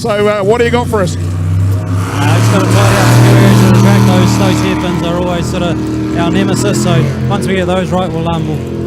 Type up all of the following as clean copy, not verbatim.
So what do you got for us? Just got to tidy up the areas of the track. Those hairpins are always sort of our nemesis. So once we get those right,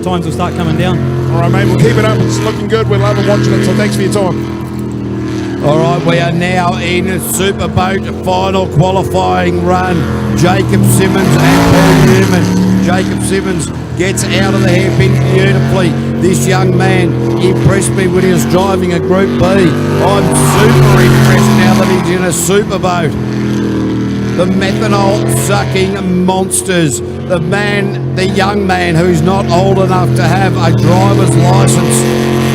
times will start coming down. All right, mate, we'll keep it up. It's looking good. We're loving watching it, so thanks for your time. All right, we are now in Superboat final qualifying run. Jacob Simmons and Paul Newman. Jacob Simmons gets out of the hairpin beautifully. This young man impressed me when he was driving a Group B. I'm super impressed now that he's in a superboat. The methanol sucking monsters. The young man who's not old enough to have a driver's license,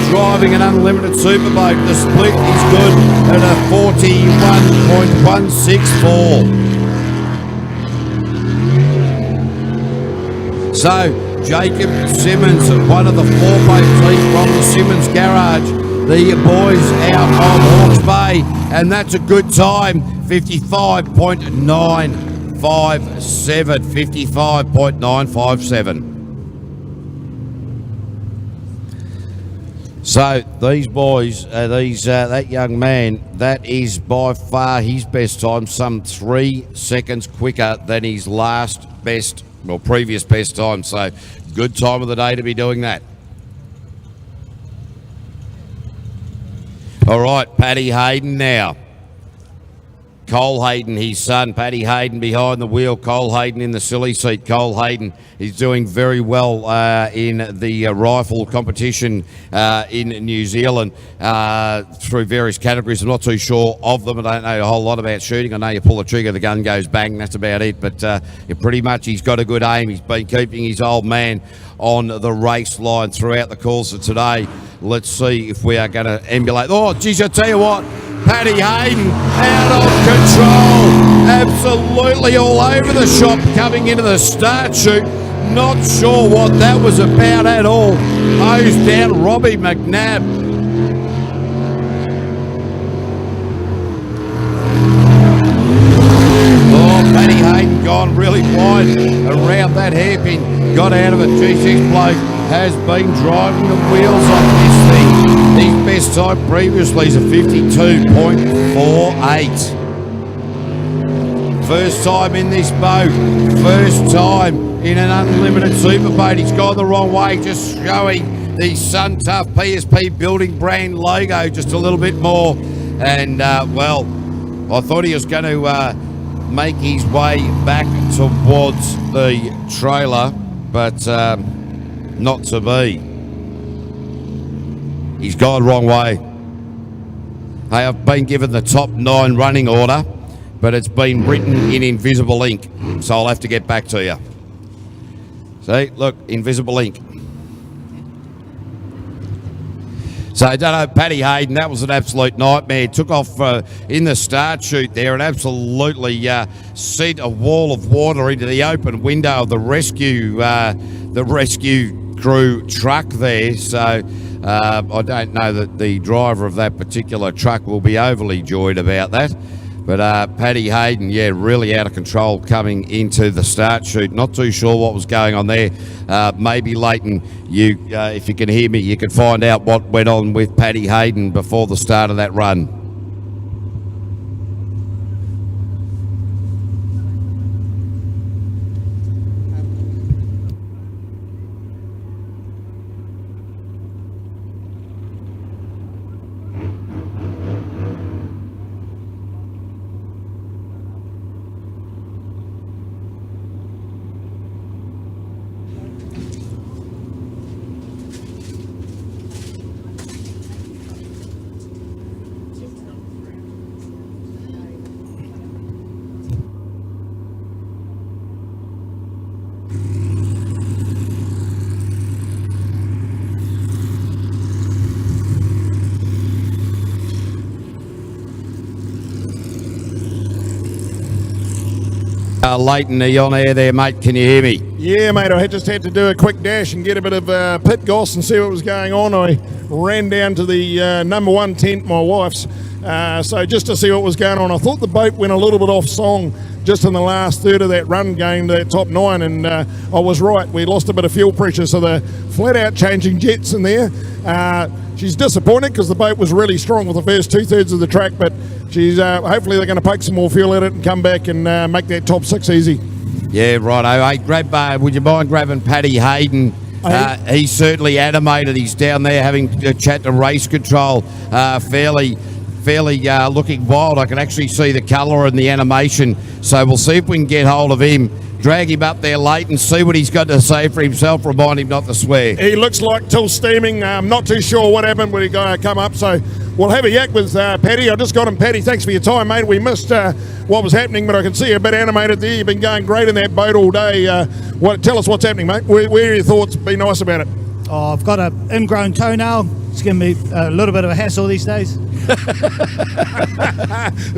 driving an unlimited superboat. The split is good at a 41.164. So, Jacob Simmons, one of the 4-boat team from the Simmons garage. The boys out of Hawke's Bay, and that's a good time, 55.957. 55.957. So these boys, that young man, that is by far his best time, some 3 seconds quicker than his previous best time. So good time of the day to be doing that. All right, Paddy Hayden now. Cole Hayden, his son, Paddy Hayden behind the wheel. Cole Hayden in the silly seat. Cole Hayden is doing very well in the rifle competition in New Zealand through various categories. I'm not too sure of them. I don't know a whole lot about shooting. I know you pull the trigger, the gun goes bang, that's about it. But pretty much he's got a good aim. He's been keeping his old man on the race line throughout the course of today. Let's see if we are going to emulate. Oh, geez, I tell you what. Paddy Hayden out of control, absolutely all over the shop coming into the start chute. Not sure what that was about at all. Hosed down Robbie McNabb. Oh, Paddy Hayden gone really wide around that hairpin. Got out of it. G6 bloke has been driving the wheels off this thing. His best time previously is a 52.48. First time in this boat. First time in an unlimited superboat. He's gone the wrong way, just showing the Sun Tough PSP building brand logo just a little bit more. And, well, I thought he was going to make his way back towards the trailer, but not to be. He's gone wrong way. Hey, I've been given the top 9 running order, but it's been written in invisible ink, so I'll have to get back to you. See, look, invisible ink. So I don't know, Paddy Hayden, that was an absolute nightmare. Took off in the start chute there and absolutely sent a wall of water into the open window of the rescue crew truck there. So I don't know that the driver of that particular truck will be overly joyed about that. But Paddy Hayden, yeah, really out of control coming into the start chute. Not too sure what was going on there. Maybe Leighton, if you can hear me, you can find out what went on with Paddy Hayden before the start of that run. Leighton, are you on air there, mate? Can you hear me? Yeah, mate, I just had to do a quick dash and get a bit of pit goss and see what was going on. I ran down to the number 1 tent, my wife's, so just to see what was going on. I thought the boat went a little bit off song just in the last third of that run going to that top 9, and I was right. We lost a bit of fuel pressure, so they're flat out changing jets in there. She's disappointed because the boat was really strong with the first 2/3 of the track, but she's hopefully they're going to poke some more fuel at it and come back and make that top 6 easy. Yeah, righto. Hey, would you mind grabbing Paddy Hayden? He's certainly animated. He's down there having a chat to race control, fairly looking wild. I can actually see the colour and the animation. So we'll see if we can get hold of him, drag him up there late and see what he's got to say for himself. Remind him not to swear. He looks like till steaming. I'm not too sure what happened when he come up. So we'll have a yak with Paddy. I just got him. Paddy, thanks for your time, mate. We missed what was happening, but I can see you're a bit animated there. You've been going great in that boat all day. Tell us what's happening, mate. Where are your thoughts? Be nice about it. Oh, I've got an ingrown toenail. It's giving me a little bit of a hassle these days. Is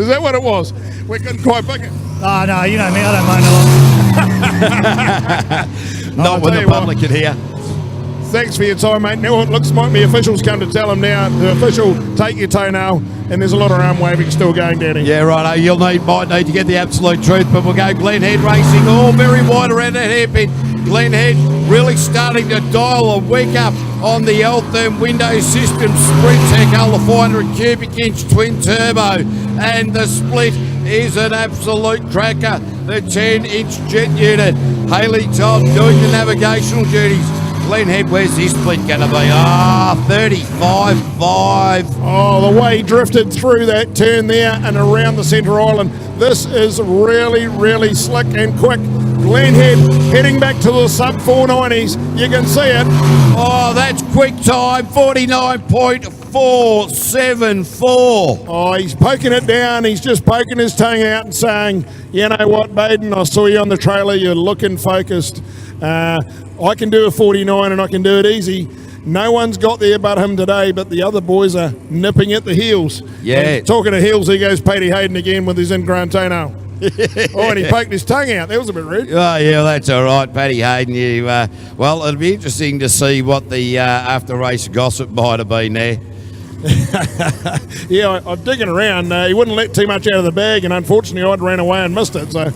that what it was? We couldn't quite pick it. Oh, no, you know me, I don't mind a lot. Not when the public can hear. Thanks for your time, mate. Now it looks like the officials come to tell him now. The official, take your toenail, and there's a lot of arm waving still going down here. Yeah, righto. Might need to get the absolute truth, but we'll go Glen Head racing all very wide around that hairpin. Glen Head really starting to dial a week up on the Altherm window system. Sprint Tech the 400 cubic inch twin turbo, and the split is an absolute cracker. The 10-inch jet unit. Hayley Tom doing the navigational duties. Glen Head, where's this split going to be? 35.5. Oh, the way he drifted through that turn there and around the centre island. This is really, really slick and quick. Glen Head heading back to the sub 490s. You can see it. Oh, that's quick time, 49.474. Oh, he's poking it down. He's just poking his tongue out and saying, you know what, Baden, I saw you on the trailer. You're looking focused. I can do a 49 and I can do it easy. No one's got there but him today, but the other boys are nipping at the heels. Yeah. And talking of heels, here goes Paddy Hayden again with his ingrown toenail. Oh, and he poked his tongue out. That was a bit rude. Oh, yeah, that's all right, Paddy Hayden. Well, it'll be interesting to see what the after-race gossip might have been there. Yeah, I'm digging around. He wouldn't let too much out of the bag, and unfortunately, I'd ran away and missed it. So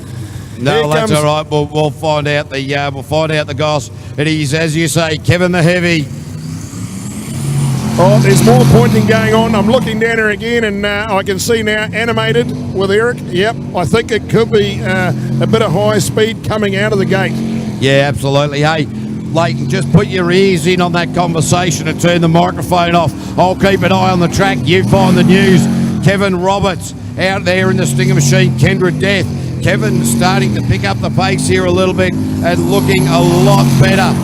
no, that's all right. We'll find out the goss. It is, as you say, Kevin the Heavy. Oh, there's more pointing going on. I'm looking down here again, and I can see now animated with Eric. Yep, I think it could be a bit of high speed coming out of the gate. Yeah, absolutely. Hey, Leighton, just put your ears in on that conversation and turn the microphone off. I'll keep an eye on the track. You find the news. Kevin Roberts out there in the Stinger machine. Kendra Death. Kevin starting to pick up the pace here a little bit and looking a lot better.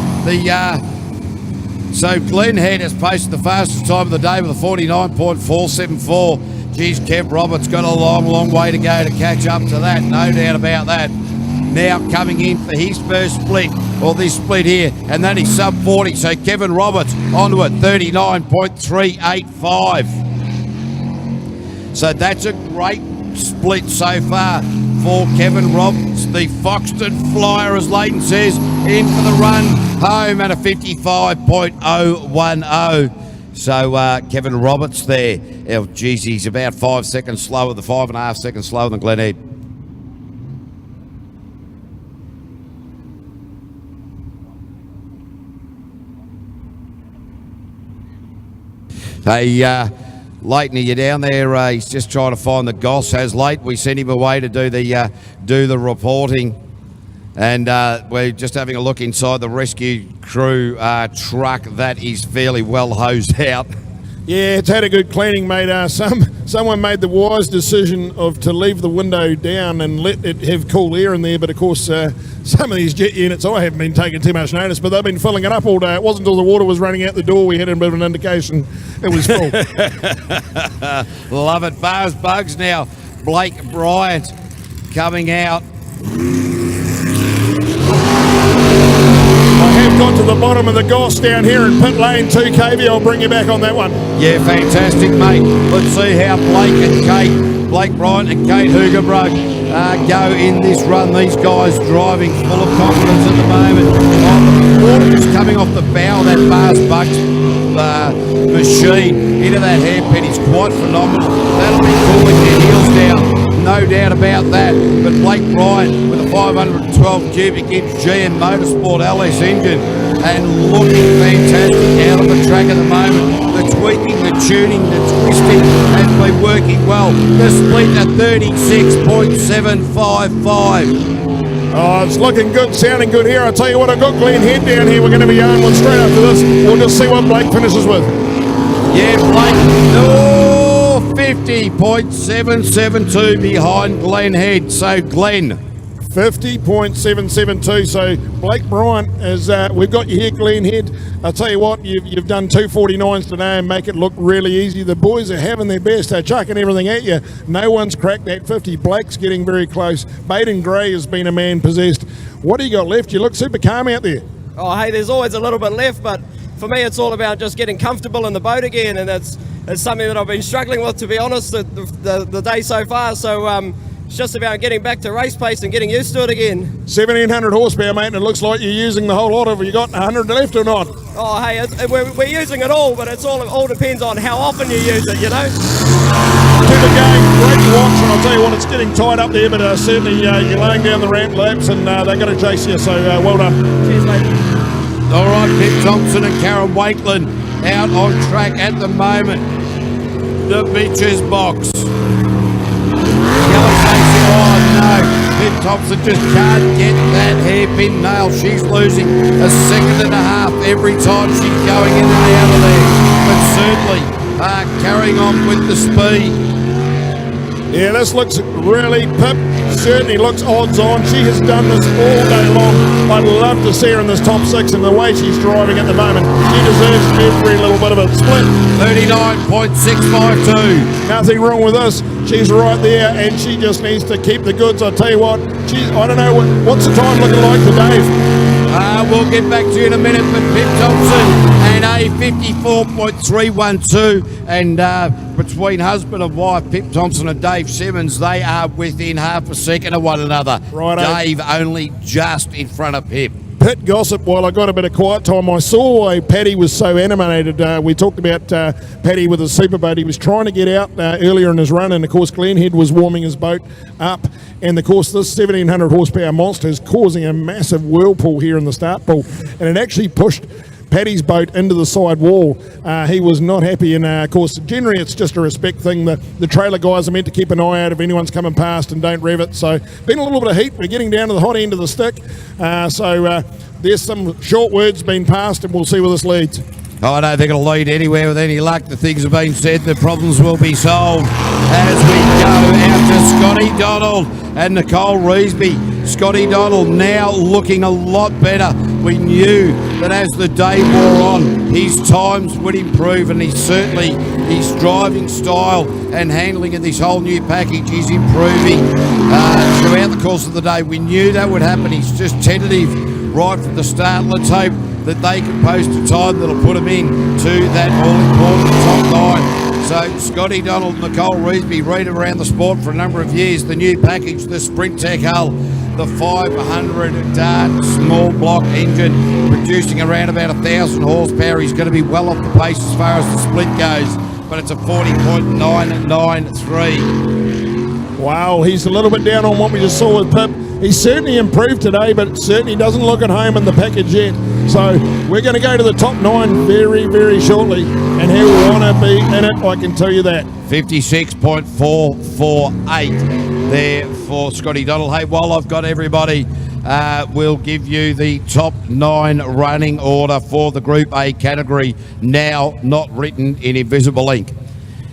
So Glen Head has posted the fastest time of the day with a 49.474. Geez, Kev Roberts got a long, long way to go to catch up to that, no doubt about that. Now coming in for his first split, or this split here, and that is sub 40. So Kevin Roberts onto it, 39.385. So that's a great split so far for Kevin Roberts, the Foxton Flyer, as Leighton says, in for the run home at a 55.010. So Kevin Roberts there. Oh, geez, he's about 5 seconds slower, 5.5 seconds slower than Glen Head. Hey, Leighton, are you down there? He's just trying to find the goss. Has late. We sent him away to do the reporting, and we're just having a look inside the rescue crew truck. That is fairly well hosed out. Yeah, it's had a good cleaning, mate. Someone made the wise decision to leave the window down and let it have cool air in there. But of course, some of these jet units, I haven't been taking too much notice, but they've been filling it up all day. It wasn't until the water was running out the door we had a bit of an indication it was full. Love it. Bars Bugs now. Blake Bryant coming out. I have got to the bottom of the goss down here in pit lane 2, KV. I'll bring you back on that one. Yeah, fantastic, mate. Let's see how Blake Bryant and Kate Hoogerbrook go in this run. These guys driving full of confidence at the moment. Oh, the water just coming off the bow of that Bars Bucks machine into that hairpin is quite phenomenal. That'll be cooling their heels down, no doubt about that. But Blake Bryant with a 512 cubic inch GM Motorsport LS engine and looking fantastic out on the track at the moment. The tweaking, the tuning, the twisting has been working well. The split at 36.755. Oh, it's looking good, sounding good here. I'll tell you what, I've got Glenn Head down here. We're going to be on one straight after this. We'll just see what Blake finishes with. Yeah, Blake, 50.772 behind Glenn Head. So, Glenn. 50.772. So Blake Bryant is. We've got you here, Glenn Head. I'll tell you what, you've done 249s today and make it look really easy. The boys are having their best. They're chucking everything at you. No one's cracked that 50. Blake's getting very close. Baden Gray has been a man possessed. What do you got left? You look super calm out there. Oh, hey, there's always a little bit left, but for me, it's all about just getting comfortable in the boat again, and it's something that I've been struggling with, to be honest, the day so far. So it's just about getting back to race pace and getting used to it again. 1,700 horsepower, mate, and it looks like you're using the whole lot of it. You got 100 left or not? Oh, hey, we're using it all, but it's all depends on how often you use it, you know? To the game, great to watch, and I'll tell you what, it's getting tight up there, but certainly you're laying down the ramp laps, and they're going to chase you, so well done. Cheers, mate. All right, Pip Thompson and Karen Wakeland out on track at the moment. The Bitches box. Yellow Stacey, oh no, Pip Thompson just can't get that hairpin nail. She's losing a second and a half every time she's going in and out of there. But certainly carrying on with the speed. Yeah, this looks really, Pip certainly looks odds on. She has done this all day long. I'd love to see her in this top six, and the way she's driving at the moment, she deserves every little bit of it. Split. 39.652. Nothing wrong with this. She's right there, and she just needs to keep the goods. I'll tell you what, I don't know, what's the time looking like for Dave? We'll get back to you in a minute, but Pip Thompson and a 54.312, and between husband and wife, Pip Thompson and Dave Simmons, they are within half a second of one another. Righto. Dave only just in front of Pip. Pit gossip, while I got a bit of quiet time, I saw why Paddy was so animated. We talked about Paddy with his superboat. He was trying to get out earlier in his run, and of course Glenn Head was warming his boat up, and of course this 1,700 horsepower monster is causing a massive whirlpool here in the start pool, and it actually pushed Paddy's boat into the side wall. He was not happy, and of course generally it's just a respect thing. The trailer guys are meant to keep an eye out if anyone's coming past and don't rev it. So been a little bit of heat. We're getting down to the hot end of the stick. There's some short words being passed, and we'll see where this leads. I don't think it'll lead anywhere with any luck. The things have been said, the problems will be solved as we go out to Scotty Donald and Nicole Reesby. Scotty Donald now looking a lot better. We knew that as the day wore on, his times would improve, and his driving style and handling of this whole new package is improving throughout the course of the day. We knew that would happen. He's just tentative right from the start. Let's hope that they can post a time that'll put him in to that all-important top 9. So Scotty Donald, Nicole Reesby, read around the sport for a number of years. The new package, the Sprint Tech hull, the 500 dart small block engine, producing around about 1,000 horsepower. He's going to be well off the pace as far as the split goes, but it's a 40.993. Wow, he's a little bit down on what we just saw with Pip. He's certainly improved today, but certainly doesn't look at home in the package yet. So we're going to go to the top 9 very, very shortly, and he'll want to be in it, I can tell you that. 56.448 there for Scotty Donald. Hey, while I've got everybody, we'll give you the top 9 running order for the Group A category, now not written in invisible ink.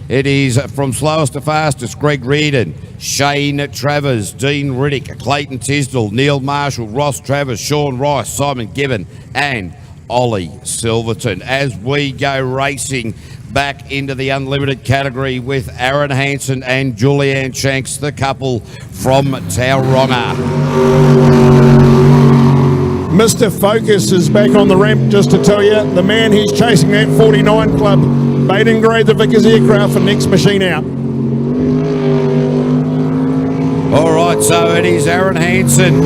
It is from slowest to fastest: Greg Reardon, Shane Travers, Dean Riddick, Clayton Tisdall, Neil Marshall, Ross Travers, Sean Rice, Simon Gibbon, and Ollie Silverton. As we go racing back into the unlimited category with Aaron Hansen and Julianne Shanks, the couple from Tauranga. Mr. Focus is back on the ramp, just to tell you, the man he's chasing that 49 club, Baden Gray, the Vickers aircraft, for next machine out. All right, so it is Aaron Hansen.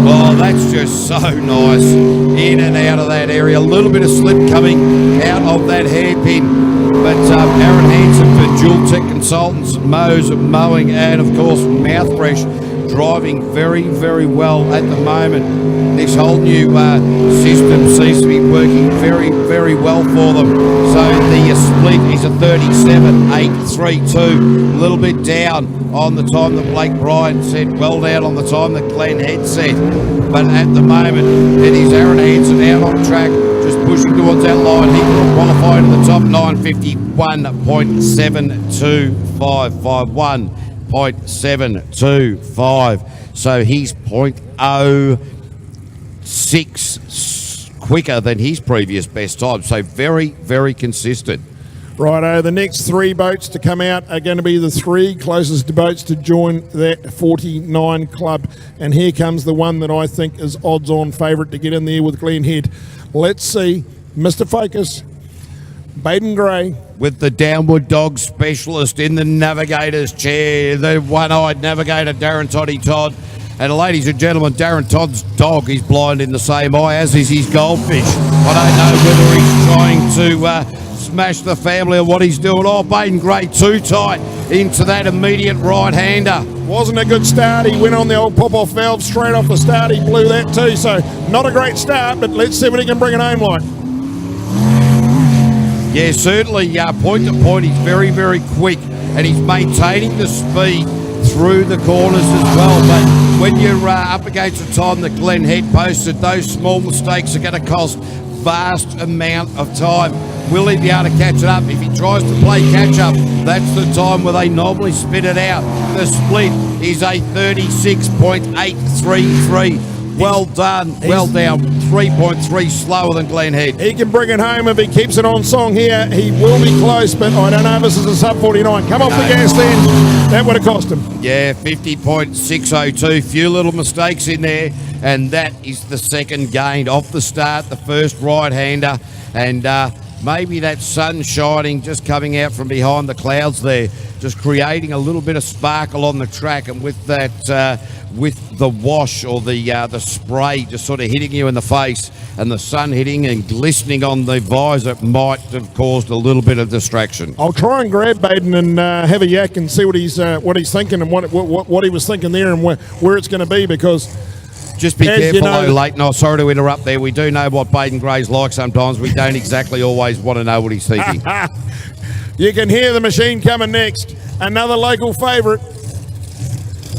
Oh, that's just so nice. In and out of that area. A little bit of slip coming out of that hairpin. But Aaron Hansen for Dual Tech Consultants, Mo's Mowing, and of course Mouthfresh driving very, very well at the moment. This whole new system seems to be working very, very well for them. So the split is a 37.832, a little bit down on the time that Blake Bryan set, well down on the time that Glenn Head set. But at the moment, it is Aaron Hansen out on track, just pushing towards that line. He will qualify into the top 9, 51.725, 51.725. So he's 0.06 quicker than his previous best time. So very, very consistent. Righto, the next three boats to come out are going to be the three closest boats to join that 49 club. And here comes the one that I think is odds-on favourite to get in there with Glen Head. Let's see, Mr. Focus, Baden Gray. With the downward dog specialist in the navigator's chair, the one-eyed navigator, Darren Toddy Todd. And ladies and gentlemen, Darren Todd's dog is blind in the same eye, as is his goldfish. I don't know whether he's trying to smash the family or what he's doing. Oh, Baden Gray too tight into that immediate right-hander. Wasn't a good start. He went on the old pop-off valve straight off the start. He blew that too, so not a great start, but let's see what he can bring it home like. Yeah, certainly point to point he's very, very quick, and he's maintaining the speed through the corners as well. But when you're up against the time that Glenn Head posted, those small mistakes are going to cost vast amount of time. Will he be able to catch it up? If he tries to play catch-up, that's the time where they normally spit it out. The split is a 36.833. Well done. Well down. 3.3 slower than Glen Head. He can bring it home if he keeps it on song here. He will be close, but I don't know if this is a sub 49. Come off the gas then. That would have cost him. Yeah, 50.602. Few little mistakes in there, and that is the second gain off the start. The first right-hander, and maybe that sun shining, just coming out from behind the clouds there, just creating a little bit of sparkle on the track, and with that, with the wash or the spray just sort of hitting you in the face, and the sun hitting and glistening on the visor, might have caused a little bit of distraction. I'll try and grab Baden and have a yak and see what he's thinking and what he was thinking there and where it's going to be, because. Just be careful, though, Leighton. Oh, sorry to interrupt there. We do know what Baden Gray's like sometimes. We don't exactly always want to know what he's thinking. You can hear the machine coming next. Another local favourite.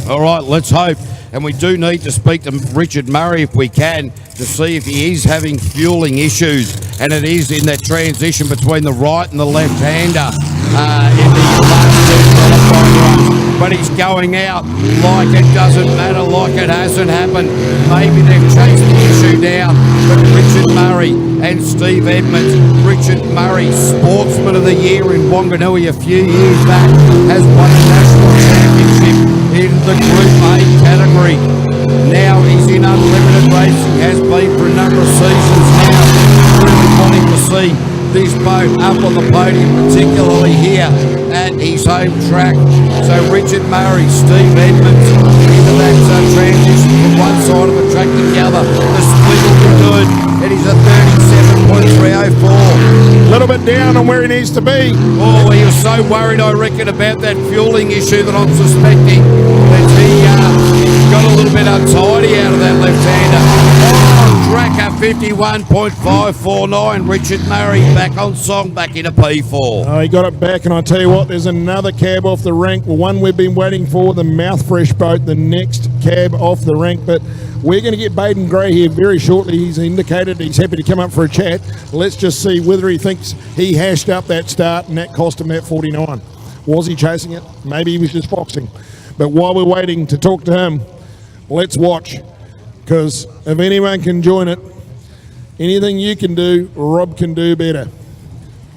All right, let's hope. And we do need to speak to Richard Murray if we can, to see if he is having fueling issues. And it is in that transition between the right and the left-hander in the last two qualifying runs. But he's going out like it doesn't matter, like it hasn't happened. Maybe they've chased the issue down. But Richard Murray and Steve Edmonds, Richard Murray, Sportsman of the Year in Wanganui a few years back, has won a national championship in the Group A category. Now he's in unlimited racing, has been for a number of seasons now. Really wanting to see this boat up on the podium, particularly here at his home track. So Richard Murray, Steve Edmonds into that transition from one side of the track to the other. The split will be good. It is a 37.304. A little bit down on where he needs to be. Oh, he was so worried, I reckon, about that fueling issue that I'm suspecting that he got a little bit untidy out of that left-hander. Oh, tracker 51.549. Richard Murray back on song, back in a P4. Oh, he got it back, and I tell you what, there's another cab off the rank. The one we've been waiting for, the Mouthfresh boat, the next cab off the rank. But we're going to get Baden Gray here very shortly. He's indicated he's happy to come up for a chat. Let's just see whether he thinks he hashed up that start and that cost him that 49. Was he chasing it? Maybe he was just boxing. But while we're waiting to talk to him, let's watch. Because if anyone can join it, anything you can do, Rob can do better.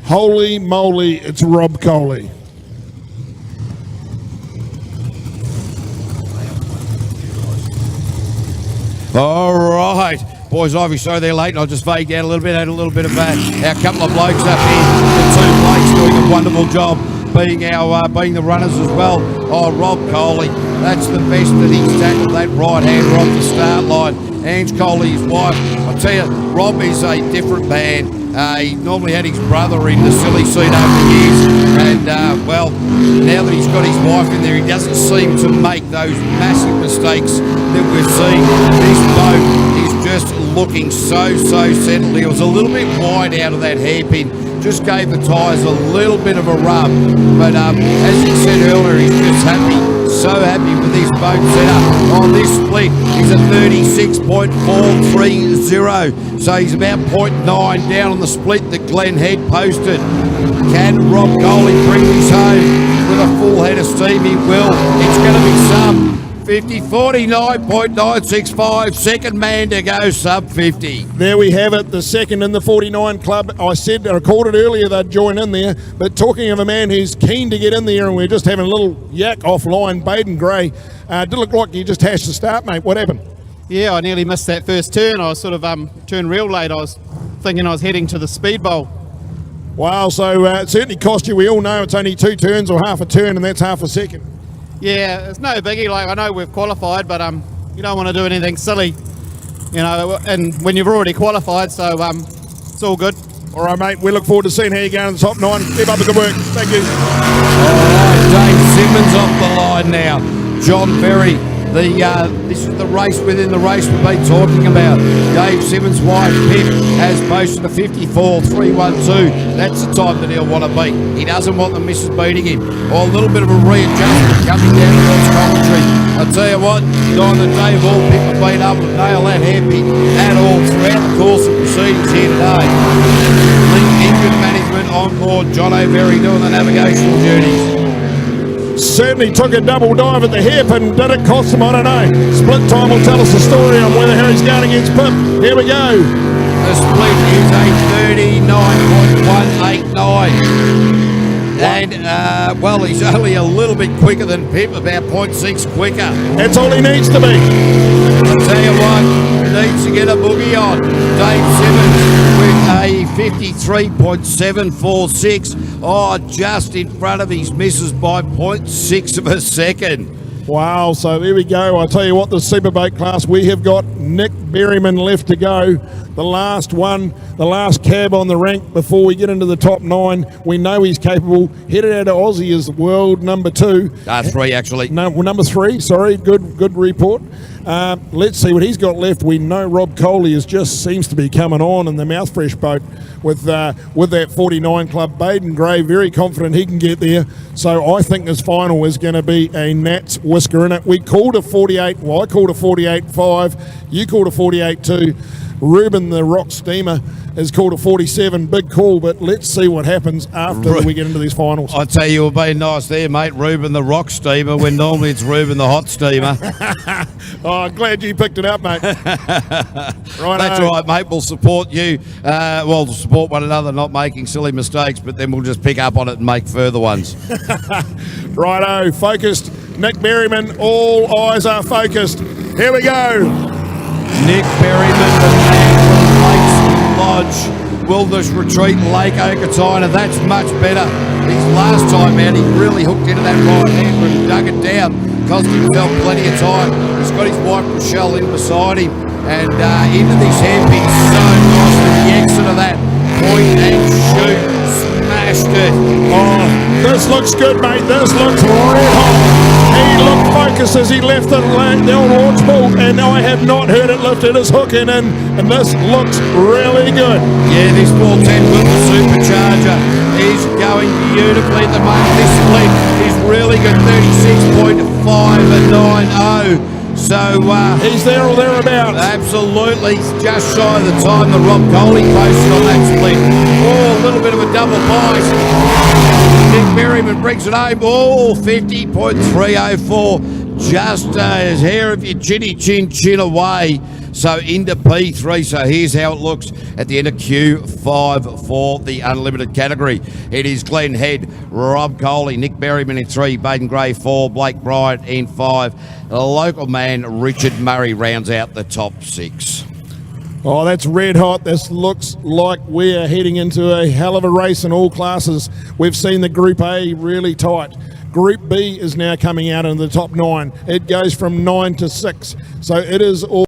Holy moly, it's Rob Coley. All right. Boys, Ivy, sorry they're late, and I'll just fade down a little bit, had a little bit of our couple of blokes up here. The two blokes doing a wonderful job being the runners as well. Oh, Rob Coley, that's the best that he's tackled that right-hander off the start line. Ange Coley, his wife. I tell you, Rob is a different man. He normally had his brother in the silly seat over the years, and well, now that he's got his wife in there, he doesn't seem to make those massive mistakes that we've seen. This boat is just looking so settled. He was a little bit wide out of that hairpin, just gave the tyres a little bit of a rub, but as he said earlier, he's just happy, so happy with this boat setup. On this split, he's a 36.430, so he's about 0.9 down on the split that Glenn Head posted. Can Rob Coley bring this home with a full head of steam? He will. It's going to be sub 50, 49.965, second man to go sub 50. There we have it, the second in the 49 club. I recorded earlier they'd join in there, but talking of a man who's keen to get in there, and we're just having a little yak offline, Baden Gray, did look like you just hashed the start, mate. What happened? Yeah, I nearly missed that first turn. I was sort of turned real late. I was thinking I was heading to the speed bowl. Wow, so it certainly cost you. We all know it's only 2 turns or half a turn, and that's half a second. Yeah, it's no biggie. Like, I know we've qualified, but you don't want to do anything silly, you know, and when you've already qualified, so it's all good. All right, mate, we look forward to seeing how you go in the top 9. Keep up the good work. Thank you. All right, Dave Simmons off the line now. John Berry. This is the race within the race we've been talking about. Dave Simmons' wife, Pip, has posted a 54.312. That's the time that he'll want to beat. He doesn't want the missus beating him. Or a little bit of a readjustment coming down towards commentary. I'll tell you what, neither Dave or Pip have been able to nail that hairpin at all throughout the course of proceedings here today. Link engine management on board. John O'Berry doing the navigational duties. Certainly took a double dive at the hairpin. Did it cost him? I don't know. Split time will tell us the story on whether Harry's going against Pip. Here we go. The split is a 39.189. And, well, he's only a little bit quicker than Pip, about 0.6 quicker. That's all he needs to be. I'll tell you what, he needs to get a boogie on. Dave Simmons with a 53.746. Oh, just in front of his missus by 0.6 of a second. Wow, so there we go. I tell you what, the Superboat class, we have got Nick Berryman left to go. The last one, the last cab on the rank before we get into the top 9. We know he's capable. Headed out of Aussie is world number 2. 3, actually. No, well, number 3, sorry. Good report. Let's see what he's got left. We know Rob Coley just seems to be coming on in the Mouthfresh boat with that 49 club. Baden Gray, very confident he can get there. So I think this final is going to be a Nats whisker in it. We called a 48. Well, I called a 48.5. You called a 48.2. Ruben the Rock Steamer has called a 47. Big call, but let's see what happens after we get into these finals. I tell you, it'll be nice there, mate. Ruben the Rock Steamer, when normally it's Ruben the Hot Steamer. Oh, I'm glad you picked it up, mate. Right, that's right, mate. We'll support you. We'll support one another, not making silly mistakes, but then we'll just pick up on it and make further ones. Righto, focused. Nick Berryman, all eyes are focused. Here we go. Nick Berryman, the man from Lakes Lodge, Wilderness Retreat, Lake Okatina. That's much better. His last time out, he really hooked into that right hand and dug it down. Cost himself plenty of time. He's got his wife Michelle in beside him, and into this hairpin so nice with the exit of that. Point and shoot. Smashed it. Oh, this looks good, mate. This looks red hot. He looked focused as he left the old launch ball, and I have not heard it lifted. It's hooking in, and this looks really good. Yeah, this 410 with the supercharger is going beautifully at the moment. This split is really good, 36.590. So he's there or thereabouts. Absolutely, just shy of the time that Rob Coley posted on that split. Oh, a little bit of a double bias. Nick Berryman brings it home. Oh, 50.304. Just as hair of your chinny chin away. So into P3. So here's how it looks at the end of Q5 for the unlimited category. It is Glenn Head, Rob Coley, Nick Berryman in 3, Baden Gray 4, Blake Bryant in 5. The local man Richard Murray rounds out the top 6. Oh, that's red hot. This looks like we are heading into a hell of a race in all classes. We've seen the Group A really tight. Group B is now coming out in the top 9. It goes from 9 to 6. So it is all